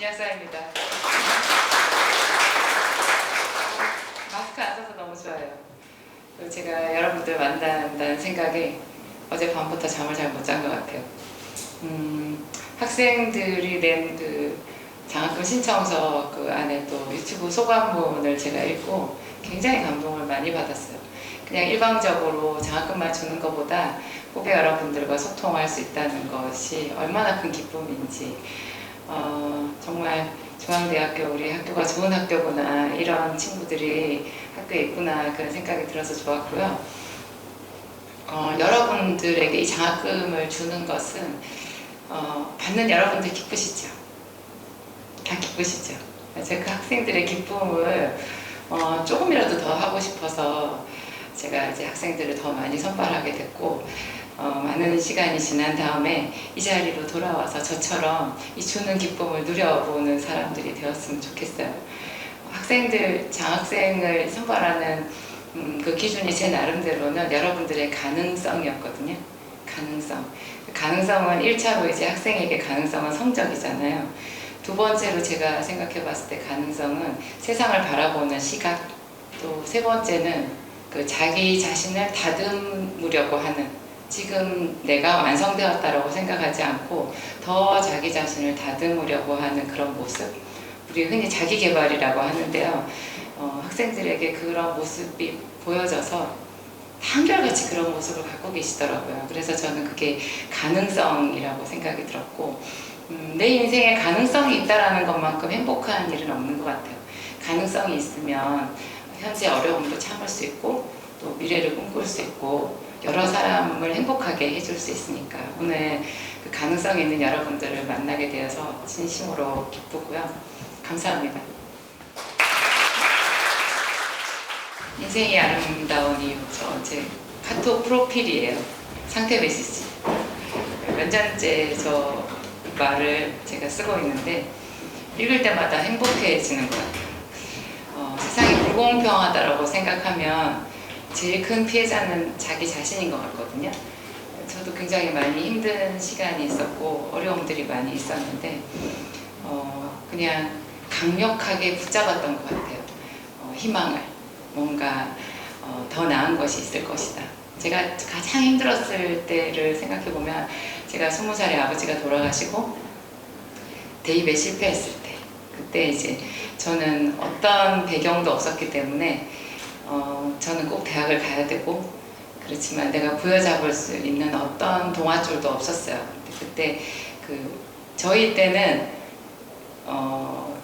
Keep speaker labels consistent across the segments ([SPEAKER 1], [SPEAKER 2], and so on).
[SPEAKER 1] 김약사입니다. 마스크 안 써서 너무 좋아요. 그리고 제가 여러분들 만난다는 생각에 어제 밤부터 잠을 잘 못 잔 것 같아요. 학생들이 낸 그 장학금 신청서 그 안에 또 유튜브 소감문을 제가 읽고 굉장히 감동을 많이 받았어요. 그냥 일방적으로 장학금만 주는 것보다 후배 여러분들과 소통할 수 있다는 것이 얼마나 큰 기쁨인지, 정말 중앙대학교 우리 학교가 좋은 학교구나, 이런 친구들이 학교에 있구나, 그런 생각이 들어서 좋았고요. 여러분들에게 이 장학금을 주는 것은 받는 여러분들 기쁘시죠? 다 기쁘시죠? 제가 그 학생들의 기쁨을 조금이라도 더 하고 싶어서 제가 이제 학생들을 더 많이 선발하게 됐고, 많은 시간이 지난 다음에 이 자리로 돌아와서 저처럼 이 주는 기쁨을 누려보는 사람들이 되었으면 좋겠어요. 학생들, 장학생을 선발하는 그 기준이 제 나름대로는 여러분들의 가능성이었거든요. 가능성은 1차로 이제 학생에게 가능성은 성적이잖아요. 두 번째로 제가 생각해 봤을 때 가능성은 세상을 바라보는 시각, 또 세 번째는 그 자기 자신을 다듬으려고 하는, 지금 내가 완성되었다라고 생각하지 않고 더 자기 자신을 다듬으려고 하는 그런 모습, 우리 흔히 자기개발이라고 하는데요. 학생들에게 그런 모습이 보여져서 한결같이 그런 모습을 갖고 계시더라고요. 그래서 저는 그게 가능성이라고 생각이 들었고, 내 인생에 가능성이 있다는 것만큼 행복한 일은 없는 것 같아요. 가능성이 있으면 현재 어려움도 참을 수 있고, 또 미래를 꿈꿀 수 있고, 여러 사람을 행복하게 해줄 수 있으니까 오늘 그 가능성 있는 여러분들을 만나게 되어서 진심으로 기쁘고요. 감사합니다. 인생이 아름다운 이유, 제 카톡 프로필이에요. 상태 메시지. 몇 년째 저 말을 제가 쓰고 있는데 읽을 때마다 행복해지는 것 같아요. 세상이 불공평하다고 생각하면 제일 큰 피해자는 자기 자신인 것 같거든요. 저도 굉장히 많이 힘든 시간이 있었고 어려움들이 많이 있었는데 그냥 강력하게 붙잡았던 것 같아요. 희망을, 뭔가 더 나은 것이 있을 것이다. 제가 가장 힘들었을 때를 생각해보면, 제가 20살에 아버지가 돌아가시고 대입에 실패했을 때, 그때 이제 저는 어떤 배경도 없었기 때문에 저는 꼭 대학을 가야 되고, 그렇지만 내가 부여잡을 수 있는 어떤 동아줄도 없었어요. 그때 저희 때는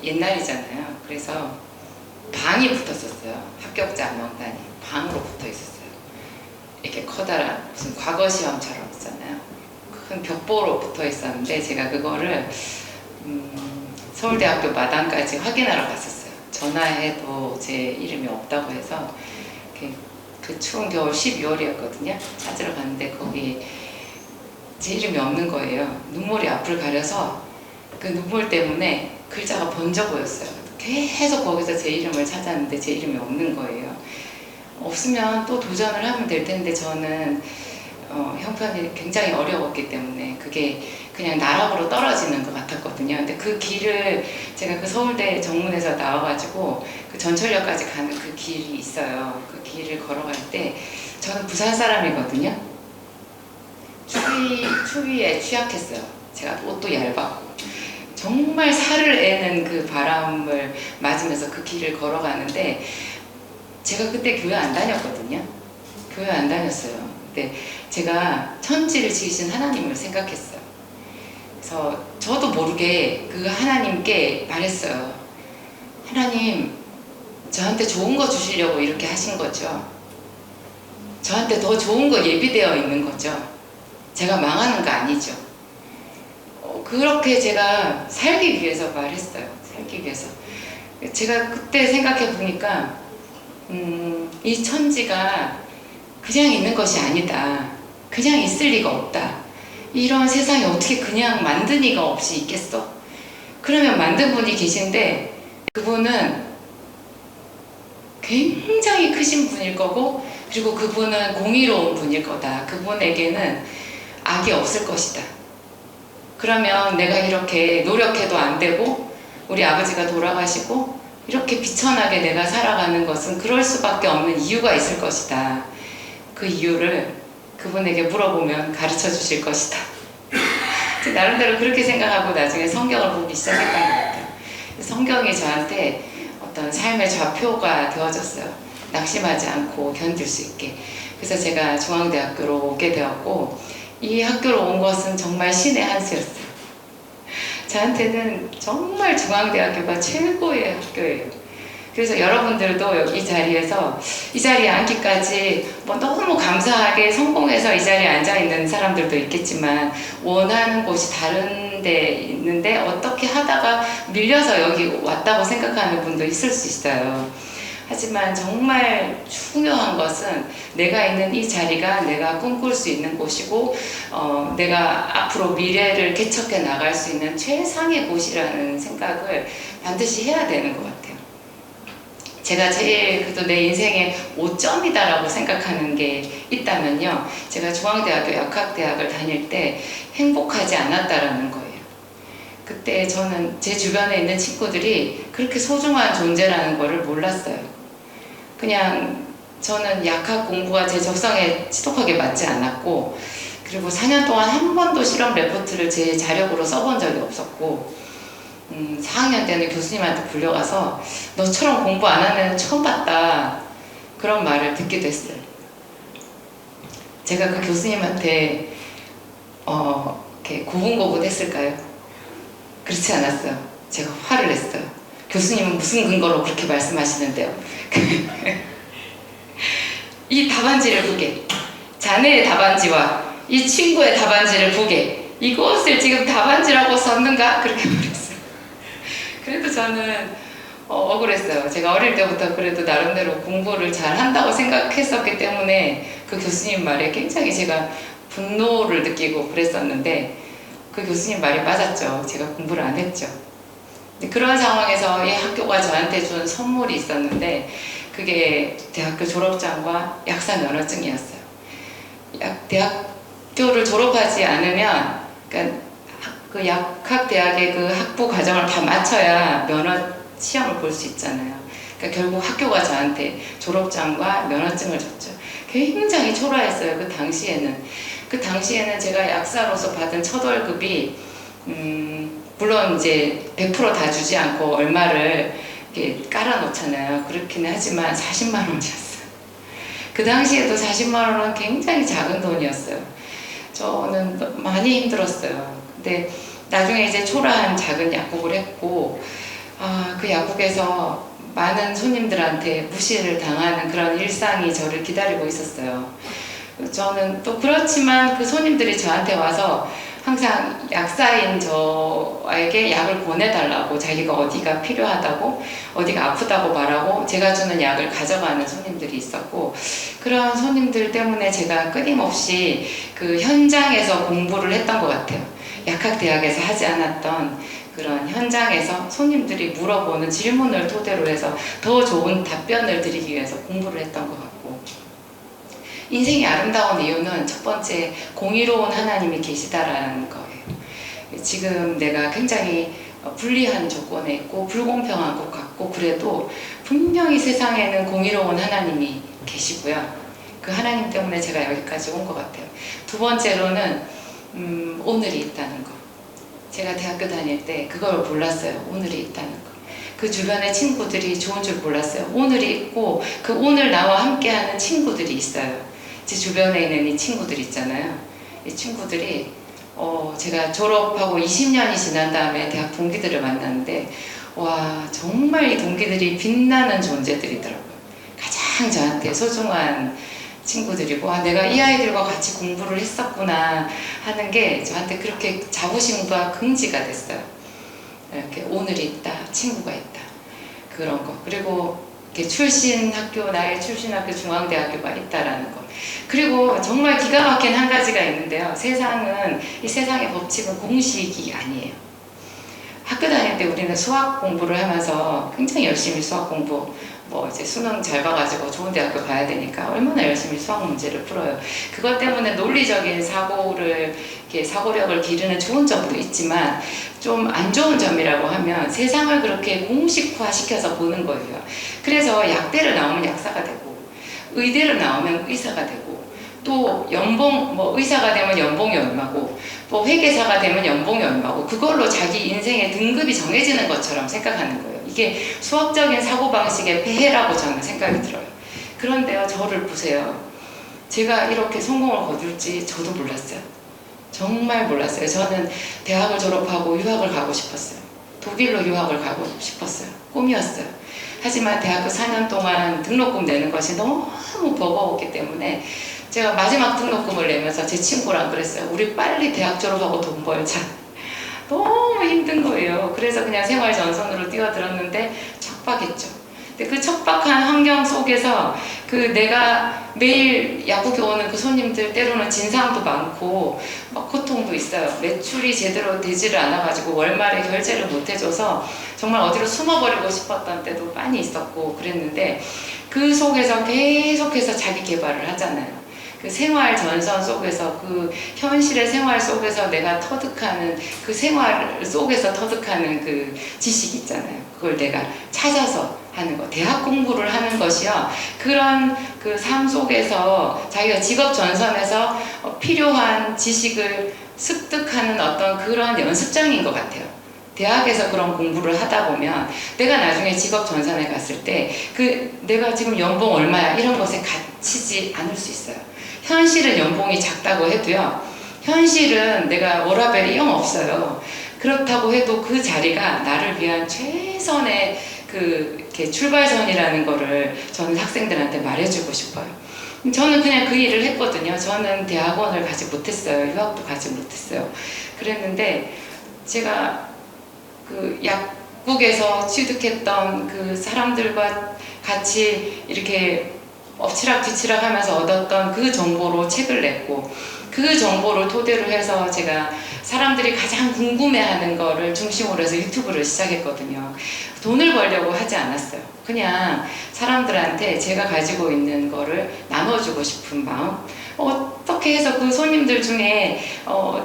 [SPEAKER 1] 옛날이잖아요. 그래서 방이 붙었었어요. 합격자 명단이 방으로 붙어 있었어요. 이렇게 커다란 무슨 과거 시험처럼 있잖아요. 큰 벽보로 붙어 있었는데 제가 그거를 서울대학교 마당까지 확인하러 갔었어요. 전화해도 제 이름이 없다고 해서 그 추운 겨울 12월이었거든요. 찾으러 갔는데 거기 제 이름이 없는 거예요. 눈물이 앞을 가려서 그 눈물 때문에 글자가 번져 보였어요. 계속 거기서 제 이름을 찾았는데 제 이름이 없는 거예요. 없으면 또 도전을 하면 될 텐데 저는 형편이 굉장히 어려웠기 때문에 그게 그냥 나락으로 떨어지는 것 같았거든요. 근데 그 길을 제가 그 서울대 정문에서 나와가지고 그 전철역까지 가는 그 길이 있어요. 그 길을 걸어갈 때 저는 부산 사람이거든요. 추위에 취약했어요. 제가 옷도 얇았고 정말 살을 애는 그 바람을 맞으면서 그 길을 걸어가는데, 제가 그때 교회 안 다녔거든요. 교회 안 다녔어요. 근데 제가 천지를 지으신 하나님을 생각했어요. 그래서 저도 모르게 그 하나님께 말했어요. 하나님, 저한테 좋은 거 주시려고 이렇게 하신 거죠. 저한테 더 좋은 거 예비되어 있는 거죠. 제가 망하는 거 아니죠. 그렇게 제가 살기 위해서 말했어요. 살기 위해서. 제가 그때 생각해 보니까 이 천지가 그냥 있는 것이 아니다. 그냥 있을 리가 없다. 이런 세상에 어떻게 그냥 만든 이가 없이 있겠어? 그러면 만든 분이 계신데 그분은 굉장히 크신 분일 거고, 그리고 그분은 공의로운 분일 거다. 그분에게는 악이 없을 것이다. 그러면 내가 이렇게 노력해도 안 되고 우리 아버지가 돌아가시고 이렇게 비천하게 내가 살아가는 것은 그럴 수밖에 없는 이유가 있을 것이다. 그 이유를 그분에게 물어보면 가르쳐 주실 것이다. 나름대로 그렇게 생각하고 나중에 성경을 보기 시작했던 것 같아요. 성경이 저한테 어떤 삶의 좌표가 되어졌어요. 낙심하지 않고 견딜 수 있게. 그래서 제가 중앙대학교로 오게 되었고, 이 학교로 온 것은 정말 신의 한 수였어요. 저한테는 정말 중앙대학교가 최고의 학교예요. 그래서 여러분들도 이 자리에서 이 자리에 앉기까지 뭐 너무 감사하게 성공해서 이 자리에 앉아 있는 사람들도 있겠지만, 원하는 곳이 다른 데 있는데 어떻게 하다가 밀려서 여기 왔다고 생각하는 분도 있을 수 있어요. 하지만 정말 중요한 것은 내가 있는 이 자리가 내가 꿈꿀 수 있는 곳이고, 내가 앞으로 미래를 개척해 나갈 수 있는 최상의 곳이라는 생각을 반드시 해야 되는 것 같아요. 제가 제일 그래도 내 인생의 5점이다라고 생각하는 게 있다면요, 제가 중앙대학교 약학대학을 다닐 때 행복하지 않았다라는 거예요. 그때 저는 제 주변에 있는 친구들이 그렇게 소중한 존재라는 거를 몰랐어요. 그냥 저는 약학 공부가 제 적성에 지독하게 맞지 않았고, 그리고 4년 동안 한 번도 실험 레포트를 제 자력으로 써본 적이 없었고, 4학년 때는 교수님한테 불려가서 너처럼 공부 안 하는 애는 처음 봤다, 그런 말을 듣기도 했어요. 제가 그 교수님한테 이렇게 고분고분했을까요? 그렇지 않았어요. 제가 화를 냈어요. 교수님은 무슨 근거로 그렇게 말씀하시는데요? 이 답안지를 보게, 자네의 답안지와 이 친구의 답안지를 보게, 이것을 지금 답안지라고 썼는가? 그렇게 말했어요. 그래도 저는 억울했어요. 제가 어릴 때부터 그래도 나름대로 공부를 잘 한다고 생각했었기 때문에 그 교수님 말에 굉장히 제가 분노를 느끼고 그랬었는데, 그 교수님 말이 맞았죠. 제가 공부를 안 했죠. 그런 상황에서 이 학교가 저한테 준 선물이 있었는데, 그게 대학교 졸업장과 약사 면허증이었어요. 대학교를 졸업하지 않으면, 그러니까 그 약학대학의 그 학부 과정을 다 마쳐야 면허 시험을 볼 수 있잖아요. 그러니까 결국 학교가 저한테 졸업장과 면허증을 줬죠. 굉장히 초라했어요. 그 당시에는. 그 당시에는 제가 약사로서 받은 첫 월급이 물론 이제 100% 다 주지 않고 얼마를 이렇게 깔아놓잖아요. 그렇기는 하지만 40만 원이었어요. 그 당시에도 40만 원은 굉장히 작은 돈이었어요. 저는 많이 힘들었어요. 근데 나중에 이제 초라한 작은 약국을 했고, 그 약국에서 많은 손님들한테 무시를 당하는 그런 일상이 저를 기다리고 있었어요. 저는 또 그렇지만 그 손님들이 저한테 와서 항상 약사인 저에게 약을 보내달라고, 자기가 어디가 필요하다고, 어디가 아프다고 말하고 제가 주는 약을 가져가는 손님들이 있었고, 그런 손님들 때문에 제가 끊임없이 그 현장에서 공부를 했던 것 같아요. 약학대학에서 하지 않았던 그런 현장에서 손님들이 물어보는 질문을 토대로 해서 더 좋은 답변을 드리기 위해서 공부를 했던 것 같고, 인생이 아름다운 이유는 첫 번째, 공의로운 하나님이 계시다라는 거예요. 지금 내가 굉장히 불리한 조건에 있고 불공평한 것 같고, 그래도 분명히 세상에는 공의로운 하나님이 계시고요. 그 하나님 때문에 제가 여기까지 온 것 같아요. 두 번째로는 오늘이 있다는 거. 제가 대학교 다닐 때 그걸 몰랐어요. 오늘이 있다는 거. 그 주변의 친구들이 좋은 줄 몰랐어요. 오늘이 있고 그 오늘 나와 함께하는 친구들이 있어요. 제 주변에 있는 이 친구들 있잖아요. 이 친구들이 제가 졸업하고 20년이 지난 다음에 대학 동기들을 만났는데, 와, 정말 이 동기들이 빛나는 존재들이더라고요. 가장 저한테 소중한 친구들이고, 내가 이 아이들과 같이 공부를 했었구나 하는 게 저한테 그렇게 자부심과 긍지가 됐어요. 이렇게 오늘이 있다, 친구가 있다, 그런 거. 그리고 이렇게 나의 출신 학교 중앙대학교가 있다라는 거. 그리고 정말 기가 막힌 한 가지가 있는데요. 이 세상의 법칙은 공식이 아니에요. 학교 다닐 때 우리는 수학 공부를 하면서 굉장히 열심히 수학 공부 뭐 이제 수능 잘 봐가지고 좋은 대학교 가야 되니까 얼마나 열심히 수학 문제를 풀어요. 그것 때문에 논리적인 사고를, 이렇게 사고력을 기르는 좋은 점도 있지만 좀 안 좋은 점이라고 하면 세상을 그렇게 공식화 시켜서 보는 거예요. 그래서 약대를 나오면 약사가 되고, 의대를 나오면 의사가 되고, 또 연봉, 뭐 의사가 되면 연봉이 얼마고, 뭐 회계사가 되면 연봉이 얼마고, 그걸로 자기 인생의 등급이 정해지는 것처럼 생각하는 거예요. 이게 수학적인 사고방식의 폐해라고 저는 생각이 들어요. 그런데요, 저를 보세요. 제가 이렇게 성공을 거둘지 저도 몰랐어요. 정말 몰랐어요. 저는 대학을 졸업하고 유학을 가고 싶었어요. 독일로 유학을 가고 싶었어요. 꿈이었어요. 하지만 대학교 4년 동안 등록금 내는 것이 너무 버거웠기 때문에 제가 마지막 등록금을 내면서 제 친구랑 그랬어요. 우리 빨리 대학 졸업하고 돈 벌자. 너무 힘든 거예요. 그래서 그냥 생활 전선으로 뛰어들었는데 척박했죠. 근데 그 척박한 환경 속에서 그 내가 매일 약국에 오는 그 손님들 때로는 진상도 많고 막 고통도 있어요. 매출이 제대로 되지를 않아가지고 월말에 결제를 못 해줘서 정말 어디로 숨어버리고 싶었던 때도 많이 있었고 그랬는데 그 속에서 계속해서 자기 개발을 하잖아요. 그 생활 전선 속에서, 그 현실의 생활 속에서 내가 터득하는, 그 생활 속에서 터득하는 그 지식이 있잖아요. 그걸 내가 찾아서 하는 거. 대학 공부를 하는 것이요. 그런 그 삶 속에서 자기가 직업 전선에서 필요한 지식을 습득하는 어떤 그런 연습장인 것 같아요. 대학에서 그런 공부를 하다 보면 내가 나중에 직업 전선에 갔을 때 그 내가 지금 연봉 얼마야 이런 것에 갇히지 않을 수 있어요. 현실은 연봉이 작다고 해도요, 현실은 내가 워라밸이 영 없어요. 그렇다고 해도 그 자리가 나를 위한 최선의 그 이렇게 출발선이라는 거를 저는 학생들한테 말해주고 싶어요. 저는 그냥 그 일을 했거든요. 저는 대학원을 가지 못했어요. 유학도 가지 못했어요. 그랬는데 제가 그 약국에서 취득했던 그 사람들과 같이 이렇게 엎치락뒤치락 하면서 얻었던 그 정보로 책을 냈고, 그 정보를 토대로 해서 제가 사람들이 가장 궁금해하는 거를 중심으로 해서 유튜브를 시작했거든요. 돈을 벌려고 하지 않았어요. 그냥 사람들한테 제가 가지고 있는 거를 나눠주고 싶은 마음. 어떻게 해서 그 손님들 중에 그러니까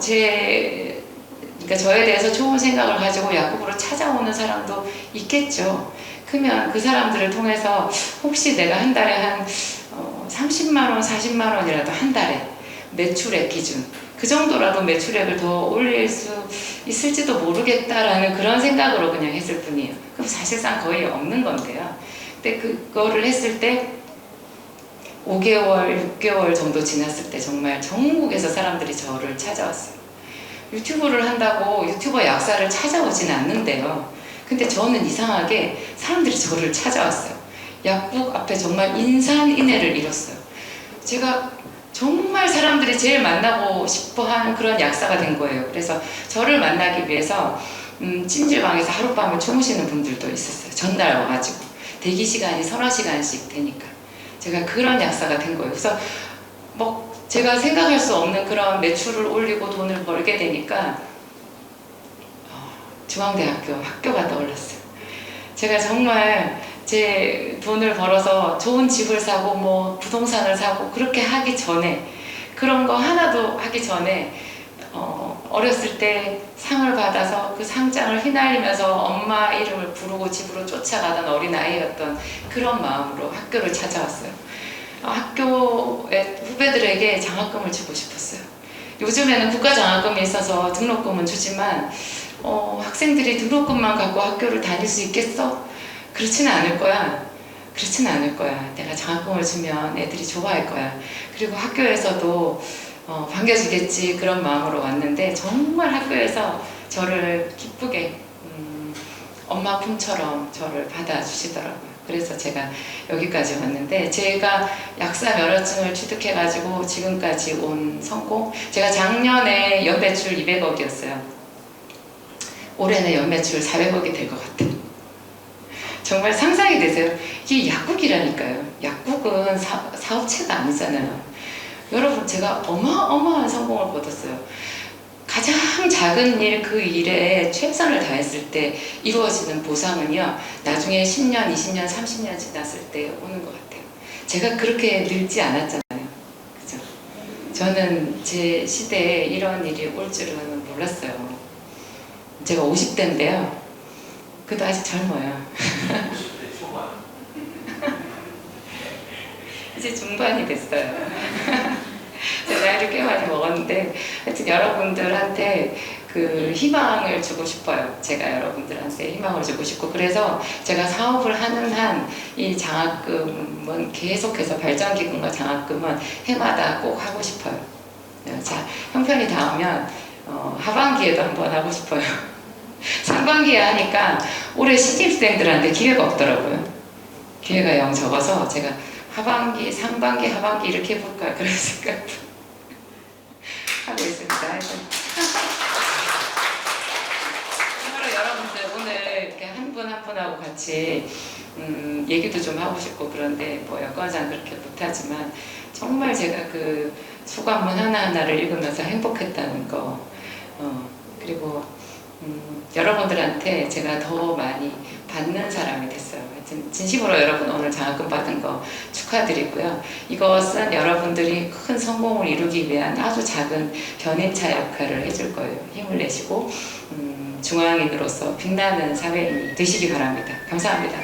[SPEAKER 1] 저에 대해서 좋은 생각을 가지고 약국으로 찾아오는 사람도 있겠죠. 그러면 그 사람들을 통해서 혹시 내가 한 달에 한 30만 원, 40만 원이라도 한 달에 매출액 기준, 그 정도라도 매출액을 더 올릴 수 있을지도 모르겠다라는 그런 생각으로 그냥 했을 뿐이에요. 그럼 사실상 거의 없는 건데요. 근데 그거를 했을 때 5개월, 6개월 정도 지났을 때 정말 전국에서 사람들이 저를 찾아왔어요. 유튜브를 한다고 유튜버 약사를 찾아오진 않는데요. 근데 저는 이상하게 사람들이 저를 찾아왔어요. 약국 앞에 정말 인산인해를 이뤘어요. 제가 정말 사람들이 제일 만나고 싶어하는 그런 약사가 된 거예요. 그래서 저를 만나기 위해서 찜질방에서 하룻밤을 주무시는 분들도 있었어요. 전날 와가지고 대기 시간이 서너 시간씩 되니까 제가 그런 약사가 된 거예요. 그래서 뭐 제가 생각할 수 없는 그런 매출을 올리고 돈을 벌게 되니까 중앙대학교 학교가 떠올랐어요. 제가 정말 제 돈을 벌어서 좋은 집을 사고 뭐 부동산을 사고 그렇게 하기 전에, 그런 거 하나도 하기 전에 어렸을 때 상을 받아서 그 상장을 휘날리면서 엄마 이름을 부르고 집으로 쫓아가던 어린아이였던 그런 마음으로 학교를 찾아왔어요. 학교의 후배들에게 장학금을 주고 싶었어요. 요즘에는 국가장학금이 있어서 등록금은 주지만 학생들이 등록금만 갖고 학교를 다닐 수 있겠어? 그렇지는 않을 거야. 그렇지는 않을 거야. 내가 장학금을 주면 애들이 좋아할 거야. 그리고 학교에서도 반겨주겠지, 그런 마음으로 왔는데 정말 학교에서 저를 기쁘게 엄마 품처럼 저를 받아주시더라고요. 그래서 제가 여기까지 왔는데, 제가 약사 면허증을 취득해가지고 지금까지 온 성공, 제가 작년에 연매출 200억이었어요. 올해는 연매출 400억이 될 것 같아요. 정말 상상이 되세요? 이게 약국이라니까요. 약국은 사업체가 아니잖아요. 여러분, 제가 어마어마한 성공을 거뒀어요. 가장 작은 일, 그 일에 최선을 다했을 때 이루어지는 보상은요, 나중에 10년, 20년, 30년 지났을 때 오는 것 같아요. 제가 그렇게 늙지 않았잖아요. 그죠? 저는 제 시대에 이런 일이 올 줄은 몰랐어요. 제가 50대인데요. 그래도 아직 젊어요.
[SPEAKER 2] 50대 초반.
[SPEAKER 1] 이제 중반이 됐어요. 제가 나이를 꽤 많이 먹었는데 하여튼 여러분들한테 그 희망을 주고 싶어요. 제가 여러분들한테 희망을 주고 싶고, 그래서 제가 사업을 하는 한 이 장학금은 계속해서, 발전기금과 장학금은 해마다 꼭 하고 싶어요. 자, 형편이 닿으면 하반기에도 한번 하고 싶어요. 상반기에 하니까 올해 신입생들한테 기회가 없더라고요. 기회가 영 적어서 제가 하반기, 상반기, 하반기 이렇게 해볼까 그런 생각도 하고 있습니다. 정말로 여러분들 오늘 이렇게 한 분 한 분하고 같이 얘기도 좀 하고 싶고, 그런데 뭐 여건상 그렇게 못하지만 정말 제가 그 소감문 하나하나를 읽으면서 행복했다는 거, 그리고 여러분들한테 제가 더 많이 받는 사람이 됐어요. 하여튼 진심으로 여러분 오늘 장학금 받은 거 축하드리고요. 이것은 여러분들이 큰 성공을 이루기 위한 아주 작은 견인차 역할을 해줄 거예요. 힘을 내시고 중앙인으로서 빛나는 사회인이 되시기 바랍니다. 감사합니다.